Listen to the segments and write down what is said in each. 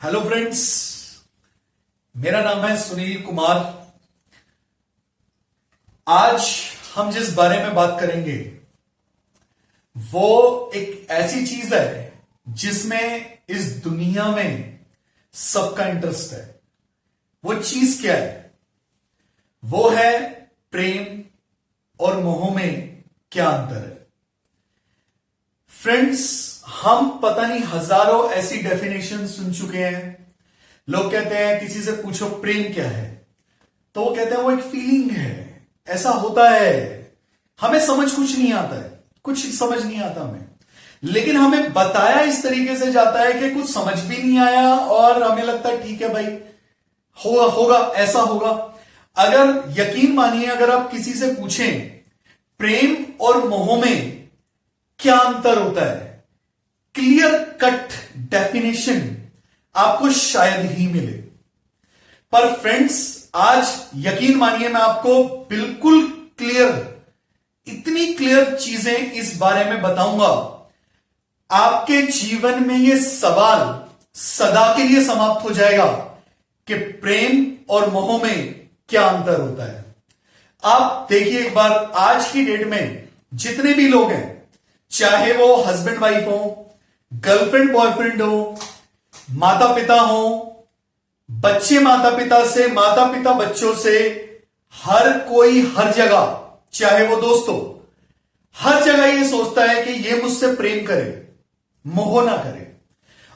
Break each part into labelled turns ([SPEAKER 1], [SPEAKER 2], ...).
[SPEAKER 1] Hello friends, मेरा नाम है सुनील कुमार। आज हम जिस बारे में बात करेंगे वो एक ऐसी चीज है जिसमें इस दुनिया में सबका इंटरेस्ट है। वो चीज क्या है? वो है प्रेम और मोह में क्या अंतर है। फ्रेंड्स, हम पता नहीं हजारों ऐसी डेफिनेशन सुन चुके हैं। लोग कहते हैं किसी से पूछो प्रेम क्या है, तो वो कहते हैं वो एक फीलिंग है, ऐसा होता है। हमें समझ कुछ नहीं आता है, कुछ समझ नहीं आता हमें, लेकिन हमें बताया इस तरीके से जाता है कि कुछ समझ भी नहीं आया और हमें लगता है ठीक है भाई, होगा ऐसा होगा। अगर यकीन मानिए, अगर आप किसी से पूछें प्रेम और मोह में क्या अंतर होता है, क्लियर कट डेफिनेशन आपको शायद ही मिले। पर फ्रेंड्स, आज यकीन मानिए मैं आपको बिल्कुल क्लियर, इतनी क्लियर चीजें इस बारे में बताऊंगा, आपके जीवन में यह सवाल सदा के लिए समाप्त हो जाएगा कि प्रेम और मोह में क्या अंतर होता है। आप देखिए एक बार, आज की डेट में जितने भी लोग हैं, चाहे वो हस्बैंड वाइफ हो, गर्लफ्रेंड बॉयफ्रेंड हो, माता पिता हो, बच्चे माता पिता से, माता पिता बच्चों से, हर कोई हर जगह, चाहे वो दोस्तों, हर जगह ये सोचता है कि ये मुझसे प्रेम करे, मोह ना करे।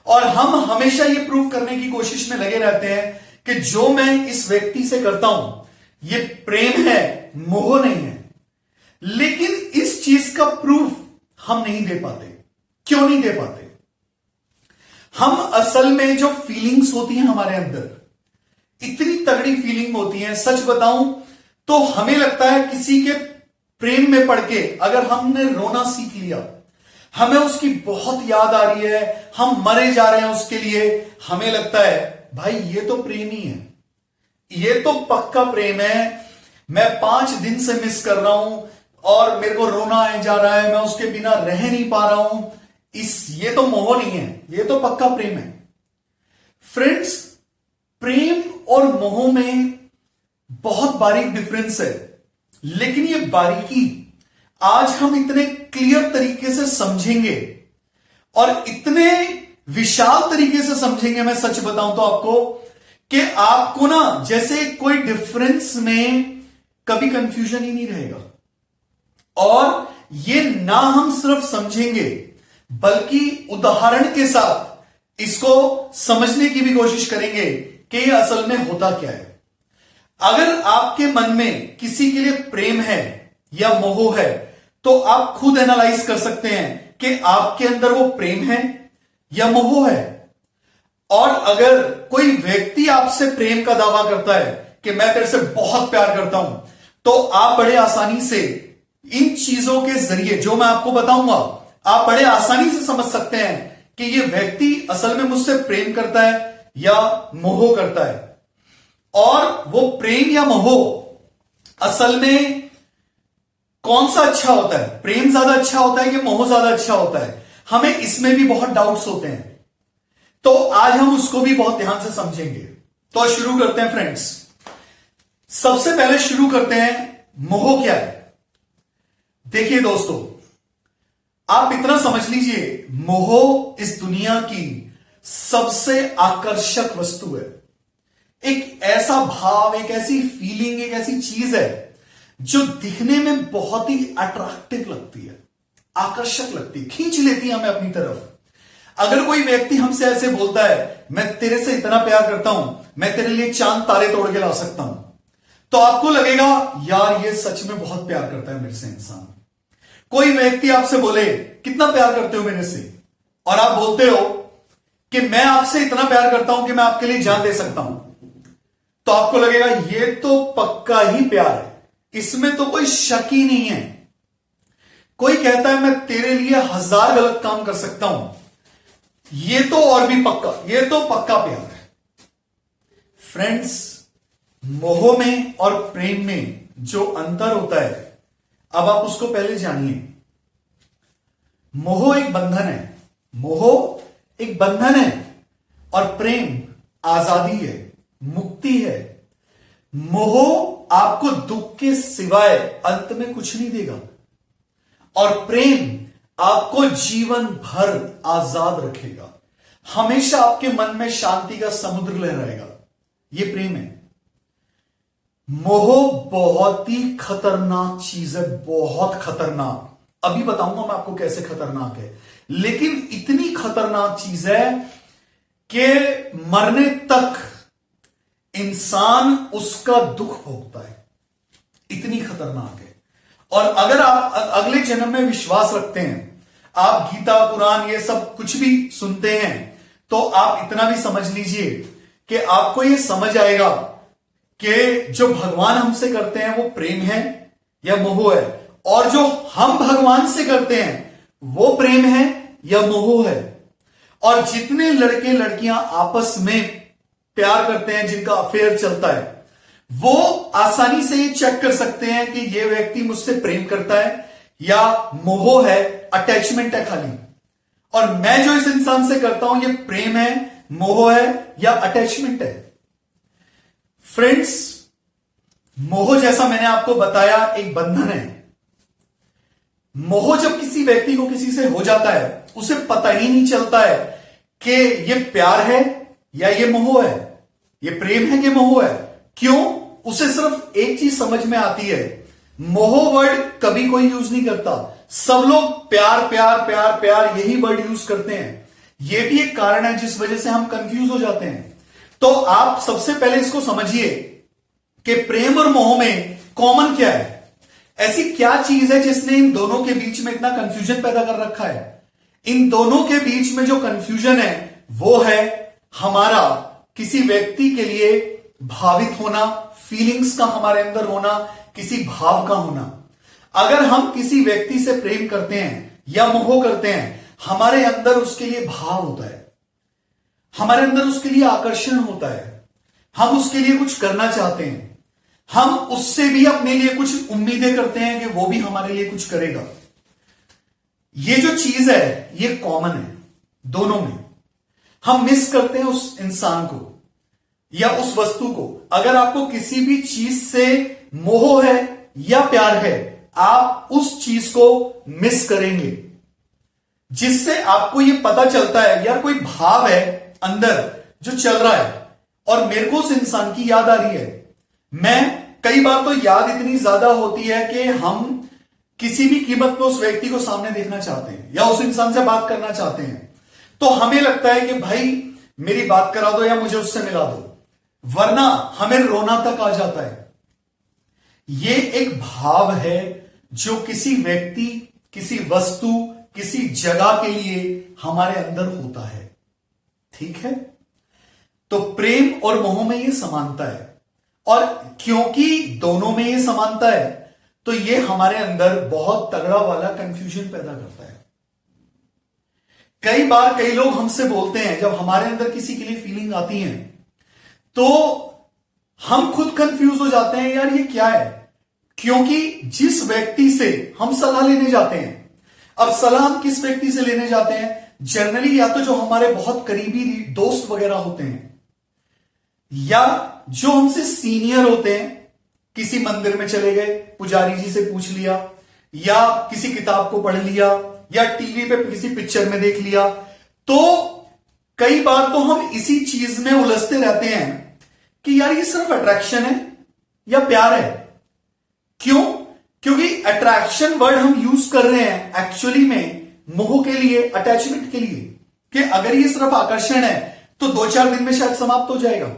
[SPEAKER 1] और हम हमेशा ये प्रूव करने की कोशिश में लगे रहते हैं कि जो मैं इस व्यक्ति से करता हूं ये प्रेम है, मोह नहीं है। लेकिन इस चीज का प्रूफ हम नहीं दे पाते। क्यों नहीं दे पाते? हम असल में जो फीलिंग्स होती हैं हमारे अंदर, इतनी तगड़ी फीलिंग होती है, सच बताऊं तो हमें लगता है किसी के प्रेम में पड़ के अगर हमने रोना सीख लिया, हमें उसकी बहुत याद आ रही है, हम मरे जा रहे हैं उसके लिए, हमें लगता है भाई ये तो प्रेम ही है, ये तो पक्का प्रेम है। मैं 5 दिन से मिस कर रहा हूं और मेरे को रोना आ जा रहा है, मैं उसके बिना रह नहीं पा रहा हूं, ये तो मोह नहीं है, ये तो पक्का प्रेम है। फ्रेंड्स, प्रेम और मोह में बहुत बारीक डिफरेंस है, लेकिन ये बारीकी आज हम इतने क्लियर तरीके से समझेंगे और इतने विशाल तरीके से समझेंगे, मैं सच बताऊं तो आपको, कि आपको ना जैसे कोई डिफरेंस में कभी कंफ्यूजन ही नहीं रहेगा। और ये ना हम सिर्फ समझेंगे बल्कि उदाहरण के साथ इसको समझने की भी कोशिश करेंगे कि ये असल में होता क्या है। अगर आपके मन में किसी के लिए प्रेम है या मोह है, तो आप खुद एनालाइज कर सकते हैं कि आपके अंदर वो प्रेम है या मोह है। और अगर कोई व्यक्ति आपसे प्रेम का दावा करता है कि मैं तेरे से बहुत प्यार करता हूं, तो आप बड़े आसानी से इन चीजों के जरिए जो मैं आपको बताऊंगा, आप बड़े आसानी से समझ सकते हैं कि ये व्यक्ति असल में मुझसे प्रेम करता है या मोह करता है। और वो प्रेम या मोह असल में कौन सा अच्छा होता है, प्रेम ज्यादा अच्छा होता है कि मोह ज्यादा अच्छा होता है, हमें इसमें भी बहुत डाउट्स होते हैं। तो आज हम उसको भी बहुत ध्यान से समझेंगे। तो शुरू करते हैं फ्रेंड्स। सबसे पहले शुरू करते हैं, मोह क्या है। देखिए दोस्तों, आप इतना समझ लीजिए, मोह इस दुनिया की सबसे आकर्षक वस्तु है। एक ऐसा भाव, एक ऐसी फीलिंग, एक ऐसी चीज है जो दिखने में बहुत ही अट्रैक्टिव लगती है, आकर्षक लगती है, खींच लेती है हमें अपनी तरफ। अगर कोई व्यक्ति हमसे ऐसे बोलता है मैं तेरे से इतना प्यार करता हूं, मैं तेरे लिए चांद तारे तोड़ के ला सकता हूं, तो आपको लगेगा यार ये सच में बहुत प्यार करता है मेरे से इंसान। कोई व्यक्ति आपसे बोले कितना प्यार करते हो मेरे से, और आप बोलते हो कि मैं आपसे इतना प्यार करता हूं कि मैं आपके लिए जान दे सकता हूं, तो आपको लगेगा ये तो पक्का ही प्यार है, इसमें तो कोई शक ही नहीं है। कोई कहता है मैं तेरे लिए 1000 गलत काम कर सकता हूं, ये तो और भी पक्का, ये तो पक्का प्यार है। फ्रेंड्स, मोह में और प्रेम में जो अंतर होता है, अब आप उसको पहले जानिए। मोह एक बंधन है, मोह एक बंधन है और प्रेम आजादी है, मुक्ति है। मोह आपको दुख के सिवाय अंत में कुछ नहीं देगा और प्रेम आपको जीवन भर आजाद रखेगा। हमेशा आपके मन में शांति का समुद्र लहराएगा। यह प्रेम है। मोह बहुत ही खतरनाक चीज है, बहुत खतरनाक। अभी बताऊंगा मैं आपको कैसे खतरनाक है, लेकिन इतनी खतरनाक चीज है कि मरने तक इंसान उसका दुख भोगता है। इतनी खतरनाक है। और अगर आप अगले जन्म में विश्वास रखते हैं, आप गीता कुरान ये सब कुछ भी सुनते हैं, तो आप इतना भी समझ लीजिए कि आपको ये समझ आएगा कि जो भगवान हमसे करते हैं वो प्रेम है या मोह है, और जो हम भगवान से करते हैं वो प्रेम है या मोह है। और जितने लड़के लड़कियां आपस में प्यार करते हैं, जिनका अफेयर चलता है, वो आसानी से ये चेक कर सकते हैं कि ये व्यक्ति मुझसे प्रेम करता है या मोह है, अटैचमेंट है खाली। और मैं जो इस इंसान से करता हूं, ये प्रेम है, मोह है या अटैचमेंट है। फ्रेंड्स, मोह जैसा मैंने आपको बताया एक बंधन है। मोह जब किसी व्यक्ति को किसी से हो जाता है, उसे पता ही नहीं चलता है कि ये प्यार है या ये मोह है, ये प्रेम है कि मोह है। क्यों? उसे सिर्फ एक चीज समझ में आती है, मोह वर्ड कभी कोई यूज नहीं करता। सब लोग प्यार प्यार प्यार प्यार यही वर्ड यूज करते हैं। यह भी एक कारण है जिस वजह से हम कंफ्यूज हो जाते हैं। तो आप सबसे पहले इसको समझिए कि प्रेम और मोह में कॉमन क्या है। ऐसी क्या चीज है जिसने इन दोनों के बीच में इतना कंफ्यूजन पैदा कर रखा है? इन दोनों के बीच में जो कंफ्यूजन है वो है हमारा किसी व्यक्ति के लिए भावित होना, फीलिंग्स का हमारे अंदर होना, किसी भाव का होना। अगर हम किसी व्यक्ति से प्रेम करते हैं या मोह करते हैं, हमारे अंदर उसके लिए भाव होता है, हमारे अंदर उसके लिए आकर्षण होता है, हम उसके लिए कुछ करना चाहते हैं, हम उससे भी अपने लिए कुछ उम्मीदें करते हैं कि वो भी हमारे लिए कुछ करेगा। ये जो चीज है ये कॉमन है दोनों में। हम मिस करते हैं उस इंसान को या उस वस्तु को। अगर आपको किसी भी चीज से मोह है या प्यार है, आप उस चीज को मिस करेंगे, जिससे आपको यह पता चलता है यार कोई भाव है अंदर जो चल रहा है और मेरे को उस इंसान की याद आ रही है। मैं कई बार तो याद इतनी ज्यादा होती है कि हम किसी भी कीमत पर उस व्यक्ति को सामने देखना चाहते हैं या उस इंसान से बात करना चाहते हैं, तो हमें लगता है कि भाई मेरी बात करा दो या मुझे उससे मिला दो, वरना हमें रोना तक आ जाता है। यह एक भाव है जो किसी व्यक्ति, किसी वस्तु, किसी जगह के लिए हमारे अंदर होता है। ठीक है? तो प्रेम और मोह में यह समानता है, और क्योंकि दोनों में यह समानता है तो यह हमारे अंदर बहुत तगड़ा वाला कंफ्यूजन पैदा करता है। कई बार कई लोग हमसे बोलते हैं, जब हमारे अंदर किसी के लिए फीलिंग आती है तो हम खुद कंफ्यूज हो जाते हैं, यार ये क्या है? क्योंकि जिस व्यक्ति से हम सलाह लेने जाते हैं, अब सलाह हम किस व्यक्ति से लेने जाते हैं? जनरली या तो जो हमारे बहुत करीबी दोस्त वगैरह होते हैं, या जो हमसे सीनियर होते हैं। किसी मंदिर में चले गए, पुजारी जी से पूछ लिया, या किसी किताब को पढ़ लिया, या टीवी पे किसी पिक्चर में देख लिया। तो कई बार तो हम इसी चीज में उलझते रहते हैं कि यार ये सिर्फ अट्रैक्शन है या प्यार है। क्यों? क्योंकि अट्रैक्शन वर्ड हम यूज कर रहे हैं एक्चुअली में मोह के लिए, अटैचमेंट के लिए, कि अगर ये सिर्फ आकर्षण है तो 2-4 दिन में शायद समाप्त हो जाएगा,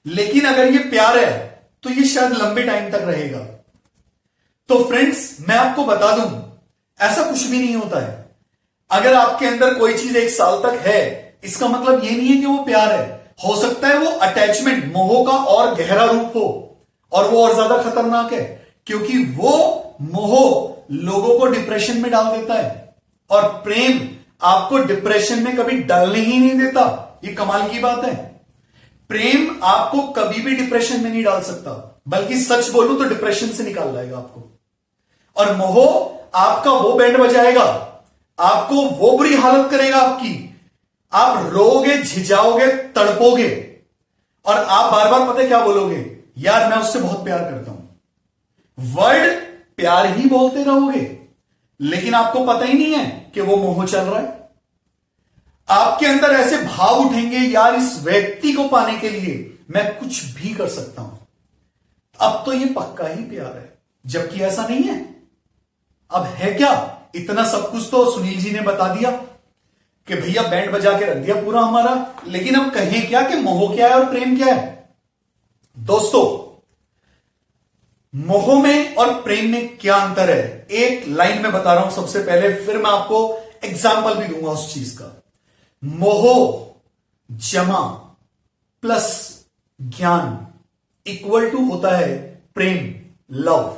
[SPEAKER 1] लेकिन अगर ये प्यार है तो ये शायद लंबे टाइम तक रहेगा। तो फ्रेंड्स, मैं आपको बता दूं, ऐसा कुछ भी नहीं होता है। अगर आपके अंदर कोई चीज 1 साल तक है, इसका मतलब ये नहीं है कि वो प्यार है। हो सकता है वो अटैचमेंट, मोह का और गहरा रूप हो, और वो और ज्यादा खतरनाक है, क्योंकि वो मोह लोगों को डिप्रेशन में डाल देता है, और प्रेम आपको डिप्रेशन में कभी डालने ही नहीं देता। ये कमाल की बात है। प्रेम आपको कभी भी डिप्रेशन में नहीं डाल सकता, बल्कि सच बोलूं तो डिप्रेशन से निकाल लाएगा आपको। और मोह आपका वो बैंड बजाएगा, आपको वो बुरी हालत करेगा आपकी, आप रोगे, झिझाओगे, तड़पोगे और आप बार बार पता है क्या बोलोगे, यार मैं उससे बहुत प्यार करता हूं। वर्ड प्यार ही बोलते रहोगे, लेकिन आपको पता ही नहीं है कि वो मोह चल रहा है। आपके अंदर ऐसे भाव उठेंगे, यार इस व्यक्ति को पाने के लिए मैं कुछ भी कर सकता हूं। अब तो ये पक्का ही प्यार है, जबकि ऐसा नहीं है। अब है क्या, इतना सब कुछ तो सुनील जी ने बता दिया कि भैया बैंड बजा के रख दिया पूरा हमारा, लेकिन अब कहें क्या कि मोह क्या है और प्रेम क्या है। दोस्तों, मोह में और प्रेम में क्या अंतर है, एक लाइन में बता रहा हूं सबसे पहले, फिर मैं आपको एग्जाम्पल भी दूंगा उस चीज का। मोह जमा प्लस ज्ञान इक्वल टू होता है प्रेम, लव।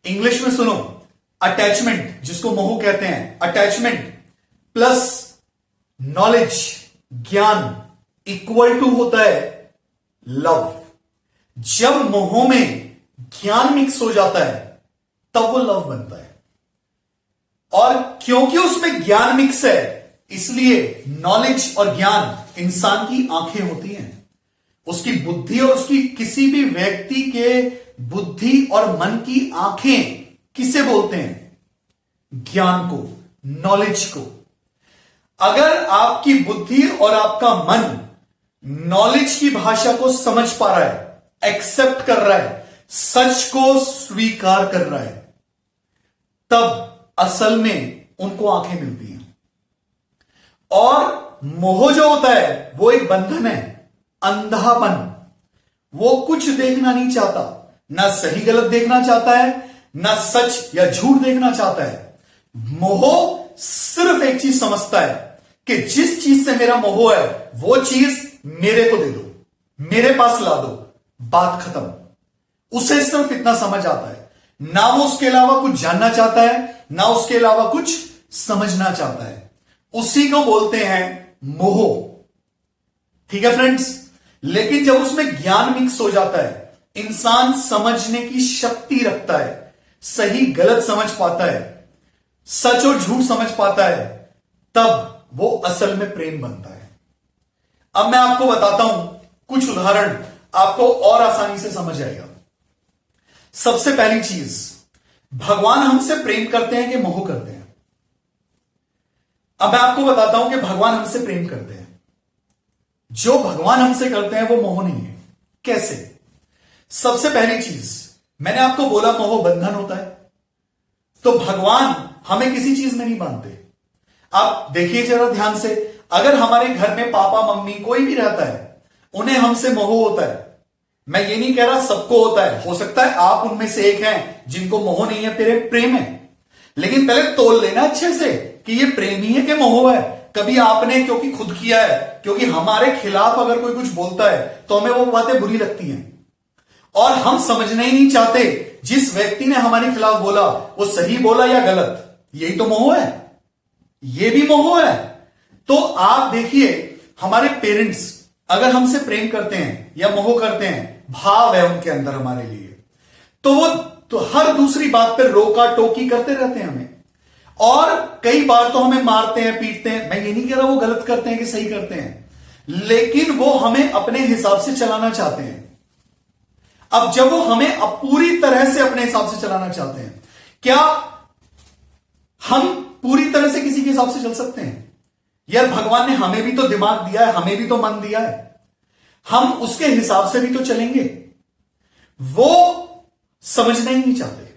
[SPEAKER 1] इंग्लिश में सुनो, अटैचमेंट, जिसको मोह कहते हैं, अटैचमेंट प्लस नॉलेज, ज्ञान इक्वल टू होता है लव। जब मोह में ज्ञान मिक्स हो जाता है तब वो लव बनता है। और क्योंकि उसमें ज्ञान मिक्स है, इसलिए नॉलेज और ज्ञान इंसान की आंखें होती हैं। उसकी बुद्धि और उसकी किसी भी व्यक्ति के बुद्धि और मन की आंखें किसे बोलते हैं, ज्ञान को, नॉलेज को। अगर आपकी बुद्धि और आपका मन नॉलेज की भाषा को समझ पा रहा है, एक्सेप्ट कर रहा है, सच को स्वीकार कर रहा है, तब असल में उनको आंखें मिलती हैं। और मोह जो होता है वो एक बंधन है, अंधापन। वो कुछ देखना नहीं चाहता, ना सही गलत देखना चाहता है, ना सच या झूठ देखना चाहता है। मोह सिर्फ एक चीज समझता है कि जिस चीज से मेरा मोह है वो चीज मेरे को दे दो, मेरे पास ला दो, बात खत्म। उसे सिर्फ इतना समझ आता है, ना वो उसके अलावा कुछ जानना चाहता है, ना उसके अलावा कुछ समझना चाहता है। उसी को बोलते हैं मोह। ठीक है फ्रेंड्स, लेकिन जब उसमें ज्ञान मिक्स हो जाता है, इंसान समझने की शक्ति रखता है, सही गलत समझ पाता है, सच और झूठ समझ पाता है, तब वो असल में प्रेम बनता है। अब मैं आपको बताता हूं कुछ उदाहरण, आपको और आसानी से समझ आएगा। सबसे पहली चीज, भगवान हमसे प्रेम करते हैं कि मोह करते हैं? अब मैं आपको बताता हूं कि भगवान हमसे प्रेम करते हैं। जो भगवान हमसे करते हैं वो मोह नहीं है। कैसे? सबसे पहली चीज, मैंने आपको बोला मोह बंधन होता है, तो भगवान हमें किसी चीज में नहीं बांधते। आप देखिए जरा ध्यान से, अगर हमारे घर में पापा मम्मी कोई भी रहता है, उन्हें हमसे मोह होता है। मैं ये नहीं कह रहा सबको होता है, हो सकता है आप उनमें से एक हैं जिनको मोह नहीं है, तेरे प्रेम है। लेकिन पहले तोल लेना अच्छे से कि ये प्रेम ही है कि मोह है। कभी आपने क्योंकि खुद किया है, क्योंकि हमारे खिलाफ अगर कोई कुछ बोलता है तो हमें वो बातें बुरी लगती हैं और हम समझना ही नहीं चाहते जिस व्यक्ति ने हमारे खिलाफ बोला वो सही बोला या गलत। यही तो मोह है, ये भी मोह है। तो आप देखिए, हमारे पेरेंट्स अगर हमसे प्रेम करते हैं या मोह करते हैं, भाव है उनके अंदर हमारे लिए, तो वो तो हर दूसरी बात पर रोका टोकी करते रहते हैं हमें, और कई बार तो हमें मारते हैं, पीटते हैं। मैं ये नहीं कह रहा वो गलत करते हैं कि सही करते हैं, लेकिन वो हमें अपने हिसाब से चलाना चाहते हैं। अब जब वो हमें पूरी तरह से अपने हिसाब से चलाना चाहते हैं, क्या हम पूरी तरह से किसी के हिसाब से चल सकते हैं? यार भगवान ने हमें भी तो दिमाग दिया है, हमें भी तो मन दिया है, हम उसके हिसाब से भी तो चलेंगे। वो समझना ही नहीं चाहते।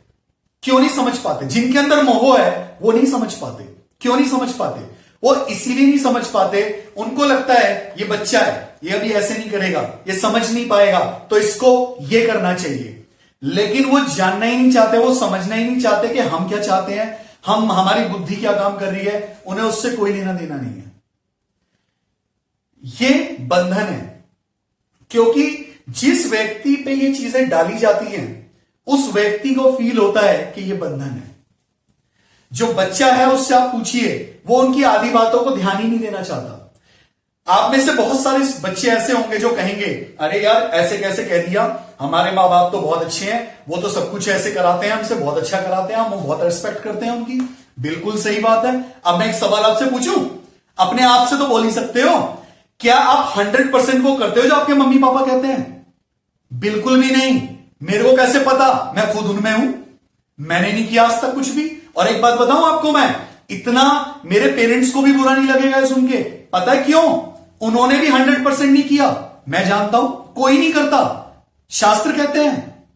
[SPEAKER 1] क्यों नहीं समझ पाते? जिनके अंदर मोह है वो नहीं समझ पाते। क्यों नहीं समझ पाते? वो इसीलिए नहीं समझ पाते, उनको लगता है ये बच्चा है, ये अभी ऐसे नहीं करेगा, ये समझ नहीं पाएगा, तो इसको ये करना चाहिए। लेकिन वो जानना ही नहीं चाहते, वो समझना ही नहीं चाहते कि हम क्या चाहते हैं, हम हमारी बुद्धि क्या काम कर रही है। उन्हें उससे कोई लेना देना नहीं है। ये बंधन है, क्योंकि जिस व्यक्ति पे ये चीजें डाली जाती हैं उस व्यक्ति को फील होता है कि ये बंधन है। जो बच्चा है उससे आप पूछिए, वो उनकी आधी बातों को ध्यान ही नहीं देना चाहता। आप में से बहुत सारे बच्चे ऐसे होंगे जो कहेंगे, अरे यार ऐसे कैसे कह दिया, हमारे माँ बाप तो बहुत अच्छे हैं, वो तो सब कुछ ऐसे कराते हैं, हमसे बहुत अच्छा कराते हैं, हम बहुत रिस्पेक्ट करते हैं उनकी। बिल्कुल सही बात है। अब मैं एक सवाल आपसे पूछूं, अपने आप से तो बोल ही सकते हो। क्या आप 100% वो करते हो जो आपके मम्मी पापा कहते हैं? बिल्कुल भी नहीं। मेरे को कैसे पता? मैं खुद उनमें हूं, मैंने नहीं किया आज तक कुछ भी। और एक बात बताऊं आपको, मैं इतना मेरे पेरेंट्स को भी बुरा नहीं लगेगा सुन के। पता है क्यों? उन्होंने भी 100% नहीं किया। मैं जानता हूं कोई नहीं करता, शास्त्र कहते हैं।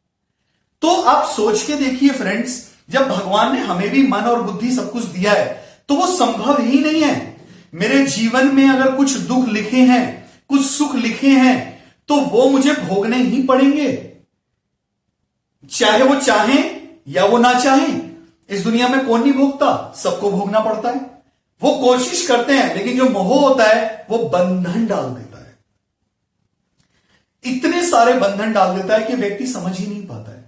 [SPEAKER 1] तो आप सोच के देखिए फ्रेंड्स, जब भगवान ने हमें भी मन और बुद्धि सब कुछ दिया है तो वो संभव ही नहीं है। मेरे जीवन में अगर कुछ दुख लिखे हैं, कुछ सुख लिखे हैं, तो वो मुझे भोगने ही पड़ेंगे, चाहे वो चाहें या वो ना चाहें। इस दुनिया में कौन नहीं भोगता? सबको भोगना पड़ता है। वो कोशिश करते हैं, लेकिन जो मोह होता है वो बंधन डाल देता है। इतने सारे बंधन डाल देता है कि व्यक्ति समझ ही नहीं पाता है।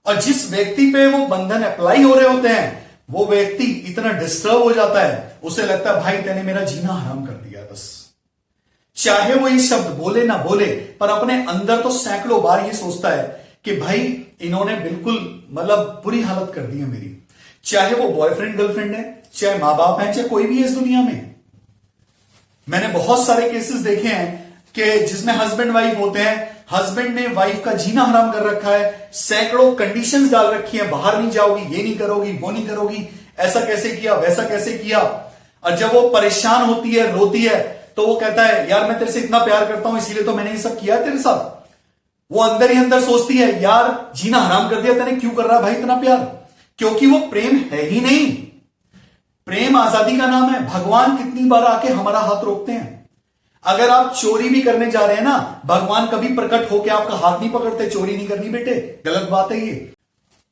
[SPEAKER 1] और जिस व्यक्ति पे वो बंधन अप्लाई हो रहे होते हैं, वो व्यक्ति इतना डिस्टर्ब हो जाता है, उसे लगता है भाई तेने मेरा जीना हराम कर दिया बस। चाहे वो ये शब्द बोले ना बोले, पर अपने अंदर तो सैकड़ों बार ये सोचता है कि भाई इन्होंने बिल्कुल मतलब बुरी हालत कर दी है मेरी। चाहे वो बॉयफ्रेंड गर्लफ्रेंड है, चाहे मां बाप है, चाहे कोई भी है इस दुनिया में। मैंने बहुत सारे केसेस देखे हैं कि जिसमें हस्बैंड वाइफ होते हैं, हस्बैंड ने वाइफ का जीना हराम कर रखा है, सैकड़ों कंडीशंस डाल रखी है, बाहर नहीं जाओगी, ये नहीं करोगी, वो नहीं करोगी, ऐसा कैसे किया, वैसा कैसे किया। और जब वो परेशान होती है, रोती है, तो वो कहता है यार मैं तेरे से इतना प्यार करता हूं, इसीलिए तो मैंने ये सब किया तेरे साथ। वो अंदर ही अंदर सोचती है यार जीना हराम कर दिया तूने, क्यों कर रहा भाई इतना प्यार? क्योंकि वो प्रेम है ही नहीं। प्रेम आजादी का नाम है। भगवान कितनी बार आके हमारा हाथ रोकते हैं। अगर आप चोरी भी करने जा रहे हैं ना, भगवान कभी प्रकट होकर आपका हाथ नहीं पकड़ते, चोरी नहीं करनी बेटे, गलत बात है ये।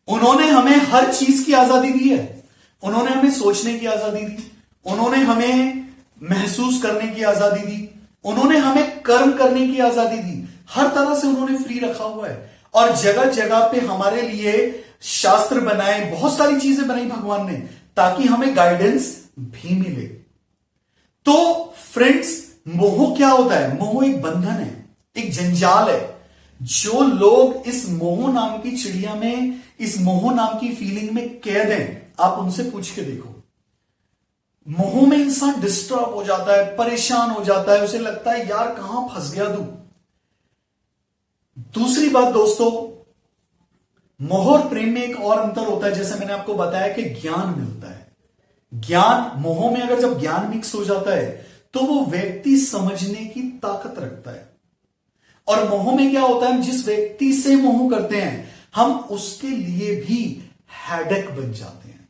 [SPEAKER 1] उन्होंने हमें हर चीज की आजादी दी है। उन्होंने हमें सोचने की आजादी दी, उन्होंने हमें महसूस करने की आजादी दी, उन्होंने हमें कर्म करने की आजादी दी। हर तरह से उन्होंने फ्री रखा हुआ है। और जगह जगह पे हमारे लिए शास्त्र बनाए, बहुत सारी चीजें बनाई भगवान ने, ताकि हमें गाइडेंस भी मिले। तो फ्रेंड्स, मोह क्या होता है? मोह एक बंधन है, एक जंजाल है। जो लोग इस मोह नाम की चिड़िया में, इस मोह नाम की फीलिंग में कैद हैं, आप उनसे पूछ के देखो। मोह में इंसान डिस्टर्ब हो जाता है, परेशान हो जाता है, उसे लगता है यार कहां फंस गया तू। दूसरी बात दोस्तों, मोह और प्रेम में एक और अंतर होता है। जैसे मैंने आपको बताया कि ज्ञान मिलता है। ज्ञान, मोह में अगर जब ज्ञान मिक्स हो जाता है तो वो व्यक्ति समझने की ताकत रखता है। और मोह में क्या होता है, जिस व्यक्ति से मोह करते हैं हम उसके लिए भी हेडेक बन जाते हैं।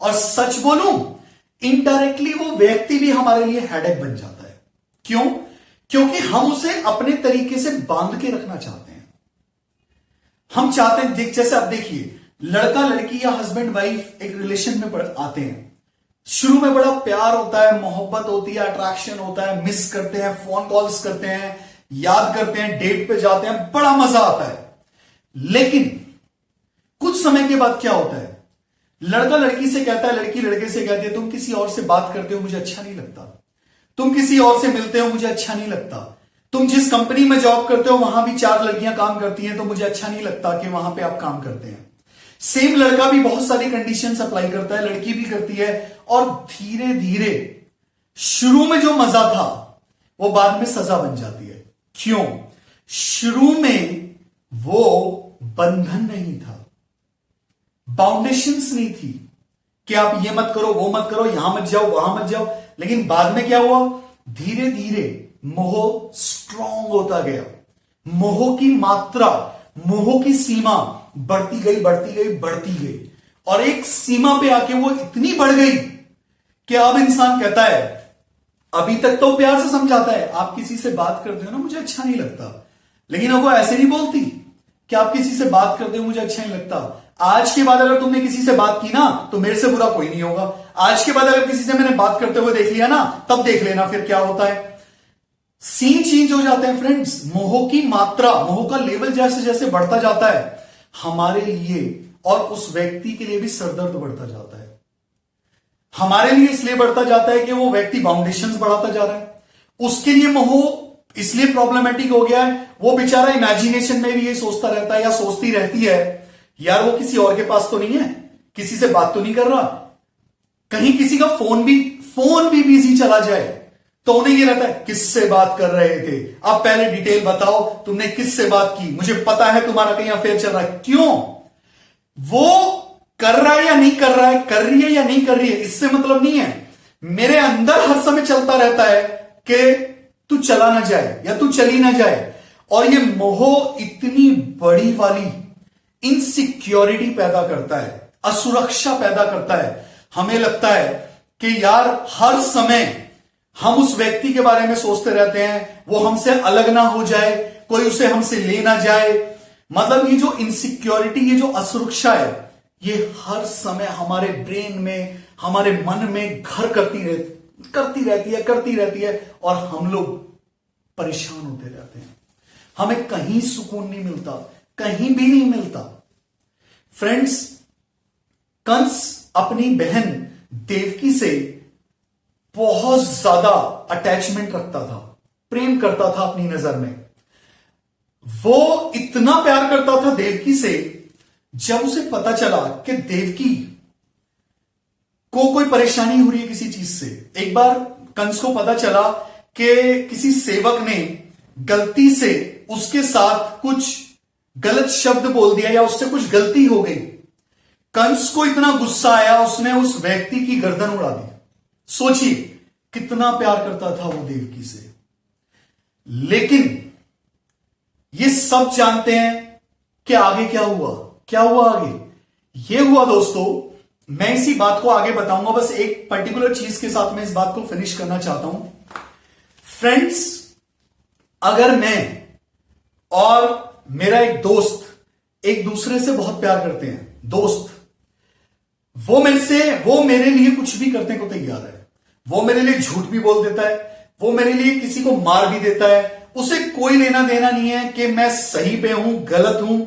[SPEAKER 1] और सच बोलूं, इनडायरेक्टली वो व्यक्ति भी हमारे लिए हेडेक बन जाता है। क्यों? क्योंकि हम उसे अपने तरीके से बांध के रखना चाहते हैं। हम चाहते हैं, जैसे आप देखिए, लड़का लड़की या हस्बैंड वाइफ एक रिलेशन में आते हैं। शुरू में बड़ा प्यार होता है, मोहब्बत होती है, अट्रैक्शन होता है, मिस करते हैं, फोन कॉल्स करते हैं, याद करते हैं, डेट पे जाते हैं, बड़ा मजा आता है। लेकिन कुछ समय के बाद क्या होता है, लड़का लड़की से कहता है, लड़की लड़के से कहती है, तुम किसी और से बात करते हो मुझे अच्छा नहीं लगता, तुम किसी और से मिलते हो मुझे अच्छा नहीं लगता, तुम जिस कंपनी में जॉब करते हो वहां भी 4 लड़कियां काम करती हैं तो मुझे अच्छा नहीं लगता कि वहां पे आप काम करते हैं। सेम लड़का भी बहुत सारी कंडीशंस अप्लाई करता है, लड़की भी करती है, और धीरे धीरे शुरू में जो मजा था वो बाद में सजा बन जाती है। क्यों? शुरू में वो बंधन नहीं था, बाउंडेशंस नहीं थी कि आप ये मत करो, वो मत करो, यहां मत जाओ, वहां मत जाओ। लेकिन बाद में क्या हुआ, धीरे धीरे मोह स्ट्रांग होता गया। मोह की मात्रा, मोह की सीमा बढ़ती गई, बढ़ती गई, बढ़ती गई, और एक सीमा पे आके वो इतनी बढ़ गई कि अब इंसान कहता है, अभी तक तो प्यार से समझाता है, आप किसी से बात करते हो ना मुझे अच्छा नहीं लगता, लेकिन अब वो ऐसे नहीं बोलती कि आप किसी से बात करते हो मुझे अच्छा नहीं लगता। आज के बाद अगर तुमने किसी से बात की ना तो मेरे से बुरा कोई नहीं होगा। आज के बाद अगर किसी से मैंने बात करते हुए देख लिया ना, तब देख लेना फिर क्या होता है। सीन चेंज हो जाते हैं फ्रेंड्स। मोह की मात्रा, मोह का लेवल जैसे जैसे बढ़ता जाता है, हमारे लिए और उस व्यक्ति के लिए भी सरदर्द बढ़ता जाता है। हमारे लिए इसलिए बढ़ता जाता है कि वो व्यक्ति बाउंडेशंस बढ़ाता जा रहा है, उसके लिए मोह इसलिए प्रॉब्लमेटिक हो गया है। वो बेचारा इमेजिनेशन में भी ये सोचता रहता है या सोचती रहती है, यार वो किसी और के पास तो नहीं है, किसी से बात तो नहीं कर रहा, कहीं किसी का फोन भी बिजी चला जाए तो उन्हें ये रहता है किससे बात कर रहे थे, अब पहले डिटेल बताओ तुमने किससे बात की, मुझे पता है तुम्हारा कहीं अफेयर चल रहा है। क्यों? वो कर रहा है या नहीं कर रहा है, कर रही है या नहीं कर रही है, इससे मतलब नहीं है। मेरे अंदर हर समय चलता रहता है कि तू चला ना जाए या तू चली ना जाए। और ये मोह इतनी बड़ी वाली इनसिक्योरिटी पैदा करता है, असुरक्षा पैदा करता है। हमें लगता है कि यार हर समय हम उस व्यक्ति के बारे में सोचते रहते हैं, वो हमसे अलग ना हो जाए, कोई उसे हमसे ले ना जाए। मतलब ये जो इनसिक्योरिटी, ये जो असुरक्षा है, ये हर समय हमारे ब्रेन में, हमारे मन में घर करती रहती है और हम लोग परेशान होते रहते हैं। हमें कहीं सुकून नहीं मिलता, कहीं भी नहीं मिलता। फ्रेंड्स, कंस अपनी बहन देवकी से बहुत ज्यादा अटैचमेंट रखता था, प्रेम करता था अपनी नजर में। वो इतना प्यार करता था देवकी से, जब उसे पता चला कि देवकी को कोई परेशानी हो रही है किसी चीज से। एक बार कंस को पता चला कि किसी सेवक ने गलती से उसके साथ कुछ गलत शब्द बोल दिया या उससे कुछ गलती हो गई। कंस को इतना गुस्सा आया, उसने उस व्यक्ति की गर्दन उड़ा दी। सोचिए कितना प्यार करता था वो देवकी से। लेकिन ये सब जानते हैं कि आगे क्या हुआ। क्या हुआ आगे? ये हुआ दोस्तों, मैं इसी बात को आगे बताऊंगा। बस एक पर्टिकुलर चीज के साथ मैं इस बात को फिनिश करना चाहता हूं। फ्रेंड्स, अगर मैं और मेरा एक दोस्त एक दूसरे से बहुत प्यार करते हैं, दोस्त, वो मेरे लिए कुछ भी करने को तैयार है। वो मेरे लिए झूठ भी बोल देता है, वो मेरे लिए किसी को मार भी देता है। उसे कोई लेना देना नहीं है कि मैं सही पे हूं, गलत हूं।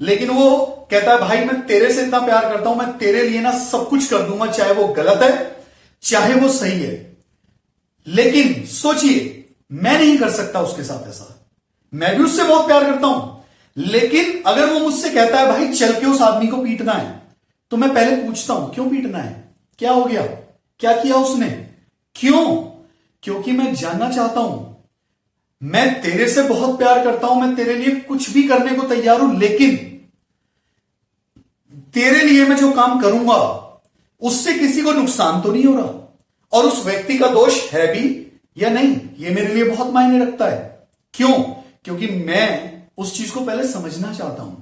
[SPEAKER 1] लेकिन वो कहता है भाई मैं तेरे से इतना प्यार करता हूं, मैं तेरे लिए ना सब कुछ कर दूंगा, चाहे वो गलत है चाहे वो सही है। लेकिन सोचिए, मैं नहीं कर सकता उसके साथ ऐसा। मैं भी उससे बहुत प्यार करता हूं, लेकिन अगर वो मुझसे कहता है भाई चल के उस आदमी को पीटना है, तो मैं पहले पूछता हूं क्यों पीटना है, क्या हो गया, क्या किया उसने, क्यों? क्योंकि मैं जानना चाहता हूं। मैं तेरे से बहुत प्यार करता हूं, मैं तेरे लिए कुछ भी करने को तैयार हूं, लेकिन तेरे लिए मैं जो काम करूंगा उससे किसी को नुकसान तो नहीं हो रहा, और उस व्यक्ति का दोष है भी या नहीं, यह मेरे लिए बहुत मायने रखता है। क्यों? क्योंकि मैं उस चीज को पहले समझना चाहता हूं।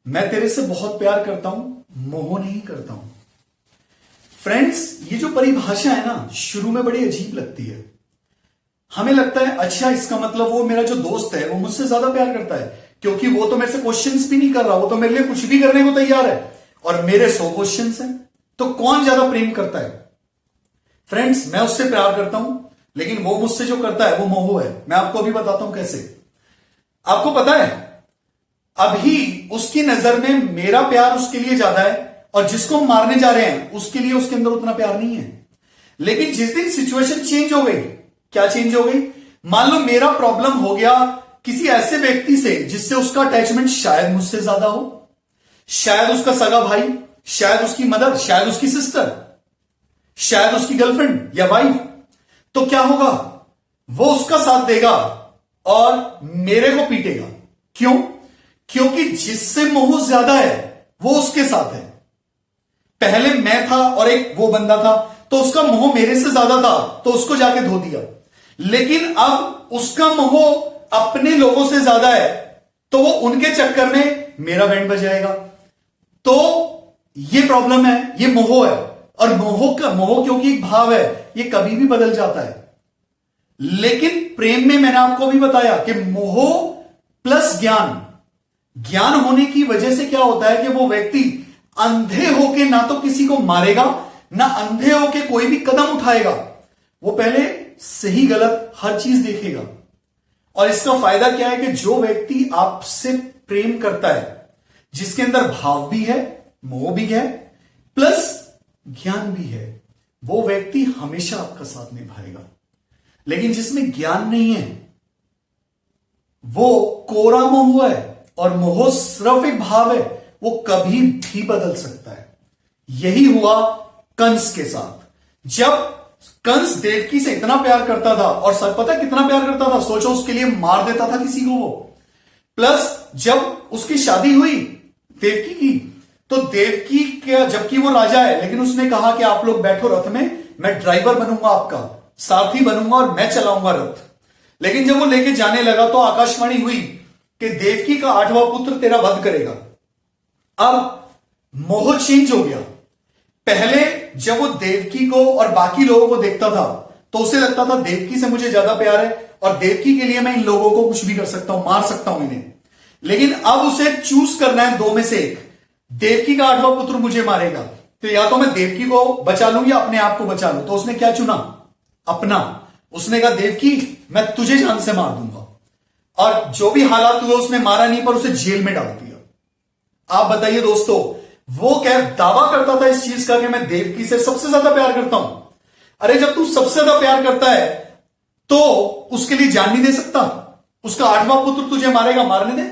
[SPEAKER 1] मैं तेरे से बहुत प्यार करता हूं, मोह नहीं करता हूं। फ्रेंड्स, ये जो परिभाषा है ना, शुरू में बड़ी अजीब लगती है। हमें लगता है अच्छा इसका मतलब वो मेरा जो दोस्त है वो मुझसे ज्यादा प्यार करता है, क्योंकि वो तो मेरे से क्वेश्चंस भी नहीं कर रहा, वो तो मेरे लिए कुछ भी करने को तैयार है, और मेरे 100 क्वेश्चंस हैं, तो कौन ज्यादा प्रेम करता है? फ्रेंड्स, मैं उससे प्यार करता हूं, लेकिन वो मुझसे जो करता है वो मोह है। मैं आपको अभी बताता हूं कैसे। आपको पता है, अभी उसकी नजर में मेरा प्यार उसके लिए ज्यादा है, और जिसको हम मारने जा रहे हैं उसके लिए उसके अंदर उतना प्यार नहीं है। लेकिन जिस दिन सिचुएशन चेंज हो गई, क्या चेंज हो गई? मान लो मेरा प्रॉब्लम हो गया किसी ऐसे व्यक्ति से जिससे उसका अटैचमेंट शायद मुझसे ज्यादा हो, शायद उसका सगा भाई, शायद उसकी मदर, शायद उसकी सिस्टर, शायद उसकी गर्लफ्रेंड या वाइफ। तो क्या होगा? वो उसका साथ देगा और मेरे को पीटेगा। क्यों? क्योंकि जिससे मोह ज्यादा है वो उसके साथ है। पहले मैं था और एक वो बंदा था, तो उसका मोह मेरे से ज्यादा था, तो उसको जाके धो दिया। लेकिन अब उसका मोह अपने लोगों से ज्यादा है, तो वो उनके चक्कर में मेरा बैंड बजाएगा। तो ये प्रॉब्लम है, ये मोह है। और मोह क्योंकि एक भाव है, ये कभी भी बदल जाता है। लेकिन प्रेम में मैंने आपको भी बताया कि मोह प्लस ज्ञान होने की वजह से क्या होता है कि वो व्यक्ति अंधे होके ना तो किसी को मारेगा, ना अंधे होके कोई भी कदम उठाएगा। वो पहले सही गलत हर चीज देखेगा। और इसका फायदा क्या है कि जो व्यक्ति आपसे प्रेम करता है, जिसके अंदर भाव भी है, मोह भी है, प्लस ज्ञान भी है, वो व्यक्ति हमेशा आपका साथ निभाएगा। लेकिन जिसमें ज्ञान नहीं है, वो कोरा मोह है, और मोह सिर्फ एक भाव है, वो कभी भी बदल सकता है। यही हुआ कंस के साथ। जब कंस देवकी से इतना प्यार करता था, और सब पता कितना प्यार करता था, सोचो, उसके लिए मार देता था किसी को वो। प्लस जब उसकी शादी हुई देवकी की, तो देवकी का, जबकि वो राजा है, लेकिन उसने कहा कि आप लोग बैठो रथ में, मैं ड्राइवर बनूंगा, आपका सारथी बनूंगा और मैं चलाऊंगा रथ। लेकिन जब वो लेके जाने लगा तो आकाशवाणी हुई कि देवकी का 8वां पुत्र तेरा वध करेगा। अब मोह चेंज हो गया। पहले जब वो देवकी को और बाकी लोगों को देखता था तो उसे लगता था देवकी से मुझे ज्यादा प्यार है और देवकी के लिए मैं इन लोगों को कुछ भी कर सकता हूं, मार सकता हूं इन्हें। लेकिन अब उसे चूज करना है दो में से एक। देवकी का 8वां पुत्र मुझे मारेगा, तो या तो मैं देवकी को बचा लूं या अपने आप को बचा लूं। तो उसने क्या चुना? अपना। उसने कहा देवकी मैं तुझे जान से मार दूंगा, और जो भी हालात हुए उसने मारा नहीं, पर उसे जेल में डाल दिया। आप बताइए दोस्तों, वो क्या दावा करता था इस चीज का कि मैं देवकी से सबसे ज्यादा प्यार करता हूं। अरे जब तू सबसे ज्यादा प्यार करता है तो उसके लिए जान नहीं दे सकता? उसका 8वां पुत्र तुझे मारेगा, मारने दे।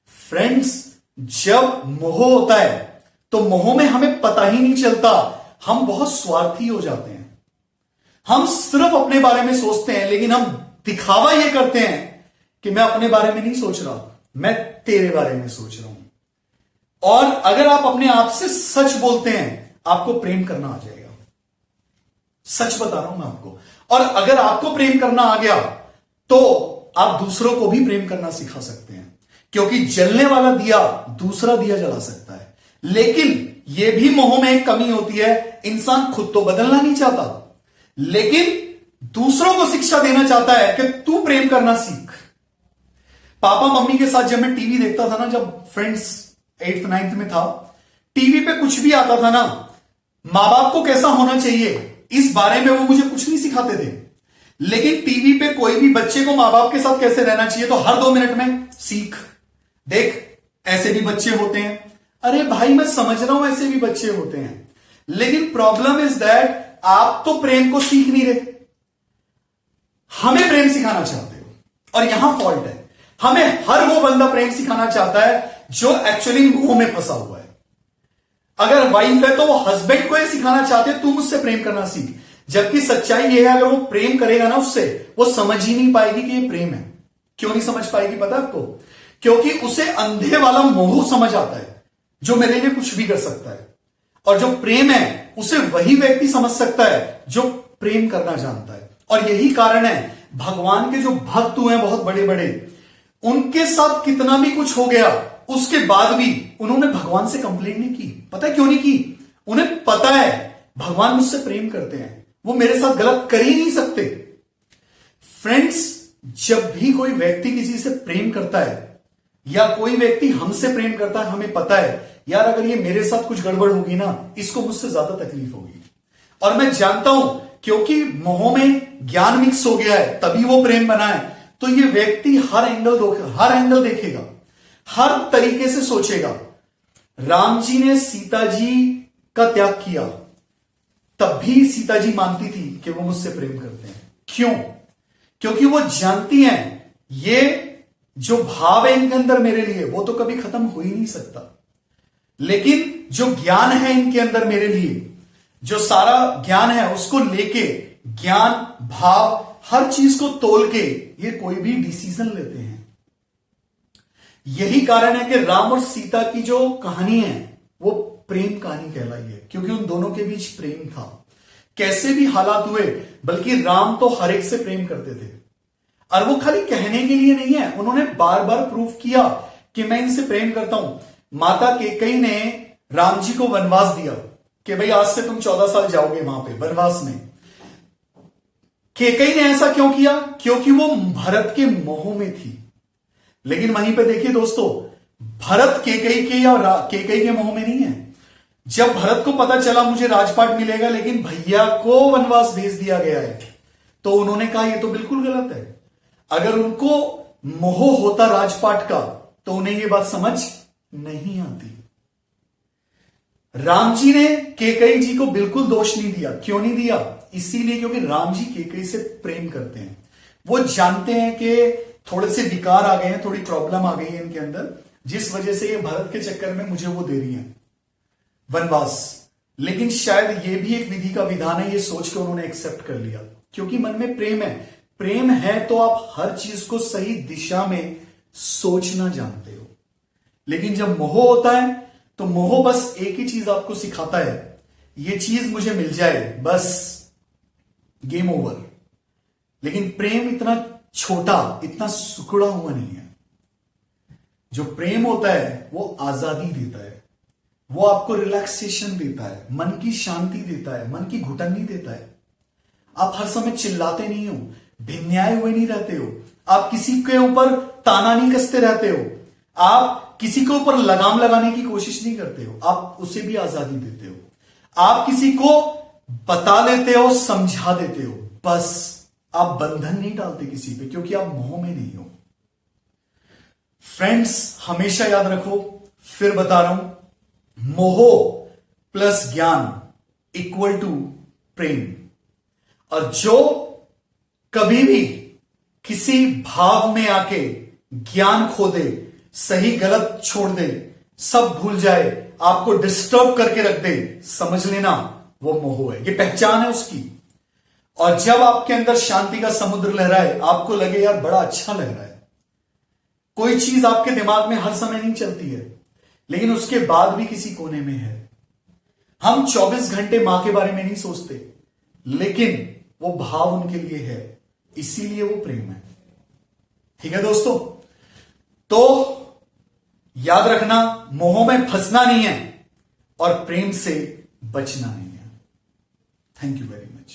[SPEAKER 1] फ्रेंड्स, जब मोह होता है तो मोह में हमें पता ही नहीं चलता, हम बहुत स्वार्थी हो जाते हैं। हम सिर्फ अपने बारे में सोचते हैं, लेकिन हम दिखावा यह करते हैं कि मैं अपने बारे में नहीं सोच रहा, मैं तेरे बारे में सोच रहा हूं। और अगर आप अपने आप से सच बोलते हैं, आपको प्रेम करना आ जाएगा। सच बता रहा हूं मैं आपको। और अगर आपको प्रेम करना आ गया तो आप दूसरों को भी प्रेम करना सिखा सकते हैं, क्योंकि जलने वाला दिया दूसरा दिया जला सकता है। लेकिन यह भी मोह में एक कमी होती है, इंसान खुद तो बदलना नहीं चाहता, लेकिन दूसरों को शिक्षा देना चाहता है कि तू प्रेम करना सीख। पापा मम्मी के साथ जब मैं टीवी देखता था ना, जब फ्रेंड्स 8th 9th में था, टीवी पे कुछ भी आता था ना, मां बाप को कैसा होना चाहिए इस बारे में वो मुझे कुछ नहीं सिखाते थे। लेकिन टीवी पे कोई भी बच्चे को मां बाप के साथ कैसे रहना चाहिए तो हर 2 मिनट में सीख, देख ऐसे भी बच्चे होते हैं। अरे भाई मैं समझ रहा हूं ऐसे भी बच्चे होते हैं, लेकिन प्रॉब्लम इज दैट आप तो प्रेम को सीख नहीं रहे, हमें प्रेम सिखाना चाहते हो। और यहां फॉल्ट है, हमें हर वो बंदा प्रेम सिखाना चाहता है जो एक्चुअली मोह में फंसा हुआ है। अगर वाइफ है तो वो हस्बैंड को ये सिखाना चाहते हैं तू मुझसे प्रेम करना सीख, जबकि सच्चाई ये है अगर वो प्रेम करेगा ना उससे, वो समझ ही नहीं पाएगी कि ये प्रेम है। क्यों नहीं समझ पाएगी पता है आपको? क्योंकि उसे अंधे वाला मोह समझ आता है जो मेरे लिए कुछ भी कर सकता है, और जो प्रेम है उसे वही व्यक्ति समझ सकता है जो प्रेम करना जानता है। और यही कारण है भगवान के जो भक्त हुए हैं बहुत बड़े बड़े, उनके साथ कितना भी कुछ हो गया उसके बाद भी उन्होंने भगवान से कंप्लेंट नहीं की। पता है क्यों नहीं की? उन्हें पता है भगवान मुझसे प्रेम करते हैं, वो मेरे साथ गलत कर ही नहीं सकते। फ्रेंड्स, जब भी कोई व्यक्ति किसी से प्रेम करता है या कोई व्यक्ति हमसे प्रेम करता है, हमें पता है यार अगर ये मेरे साथ कुछ गड़बड़ होगी ना, इसको मुझसे ज्यादा तकलीफ होगी। और मैं जानता हूं क्योंकि मोह में ज्ञान मिक्स हो गया है तभी वो प्रेम बना है। तो ये व्यक्ति हर एंगल देखेगा, हर तरीके से सोचेगा। राम जी ने सीता जी का त्याग किया, तब भी सीता जी मानती थी कि वो मुझसे प्रेम करते हैं। क्यों? क्योंकि वो जानती हैं ये जो भाव है इनके अंदर मेरे लिए वो तो कभी खत्म हो ही नहीं सकता, लेकिन जो ज्ञान है इनके अंदर मेरे लिए, जो सारा ज्ञान है उसको लेके, ज्ञान भाव हर चीज को तोल के ये कोई भी डिसीजन लेते हैं। यही कारण है कि राम और सीता की जो कहानी है वो प्रेम कहानी कहलाई है, क्योंकि उन दोनों के बीच प्रेम था। कैसे भी हालात हुए, बल्कि राम तो हर एक से प्रेम करते थे, और वो खाली कहने के लिए नहीं है, उन्होंने बार बार प्रूफ किया कि मैं इनसे प्रेम करता हूं। माता कैकेयी ने राम जी को वनवास दिया कि भाई आज से तुम 14 साल जाओगे वहां पे वनवास में। कैकेयी ने ऐसा क्यों किया? क्योंकि वो भरत के मोह में थी। लेकिन वहीं पे देखिए दोस्तों, भरत कैकेयी के या कैकेयी के मोह में नहीं है। जब भरत को पता चला मुझे राजपाट मिलेगा लेकिन भैया को वनवास भेज दिया गया है, तो उन्होंने कहा यह तो बिल्कुल गलत है। अगर उनको मोह होता राजपाट का तो उन्हें यह बात समझ नहीं आती। राम जी ने कैकेयी जी को बिल्कुल दोष नहीं दिया। क्यों नहीं दिया? इसीलिए क्योंकि राम जी कैकेयी से प्रेम करते हैं। वो जानते हैं कि थोड़े से विकार आ गए हैं, थोड़ी प्रॉब्लम आ गई है इनके अंदर, जिस वजह से ये भरत के चक्कर में मुझे वो दे रही है वनवास। लेकिन शायद ये भी एक विधि का विधान है, ये सोच के उन्होंने एक्सेप्ट कर लिया, क्योंकि मन में प्रेम है। प्रेम है तो आप हर चीज को सही दिशा में सोचना जानते हो। लेकिन जब मोह होता है तो मोह बस एक ही चीज आपको सिखाता है, ये चीज मुझे मिल जाए बस, गेम ओवर। लेकिन प्रेम इतना छोटा, इतना सुकड़ा हुआ नहीं है। जो प्रेम होता है वो आजादी देता है, वो आपको रिलैक्सेशन देता है, मन की शांति देता है, मन की घुटन नहीं देता है। आप हर समय चिल्लाते नहीं हो, भिन्याए हुए नहीं रहते हो, आप किसी के ऊपर ताना नहीं कसते रहते हो, आप किसी के ऊपर लगाम लगाने की कोशिश नहीं करते हो, आप उसे भी आजादी देते हो। आप किसी को बता देते हो, समझा देते हो, बस आप बंधन नहीं डालते किसी पे, क्योंकि आप मोह में नहीं हो। फ्रेंड्स, हमेशा याद रखो, फिर बता रहा हूं, मोह प्लस ज्ञान इक्वल टू प्रेम। और जो कभी भी किसी भाव में आके ज्ञान खो दे, सही गलत छोड़ दे, सब भूल जाए, आपको डिस्टर्ब करके रख दे, समझ लेना वो मोह है, ये पहचान है उसकी। और जब आपके अंदर शांति का समुद्र लहराए, आपको लगे यार बड़ा अच्छा लग रहा है, कोई चीज आपके दिमाग में हर समय नहीं चलती है, लेकिन उसके बाद भी किसी कोने में है। हम 24 घंटे मां के बारे में नहीं सोचते, लेकिन वो भाव उनके लिए है, इसीलिए वो प्रेम है। ठीक है दोस्तों, तो याद रखना, मोह में फंसना नहीं है और प्रेम से बचना नहीं है। Thank you very much.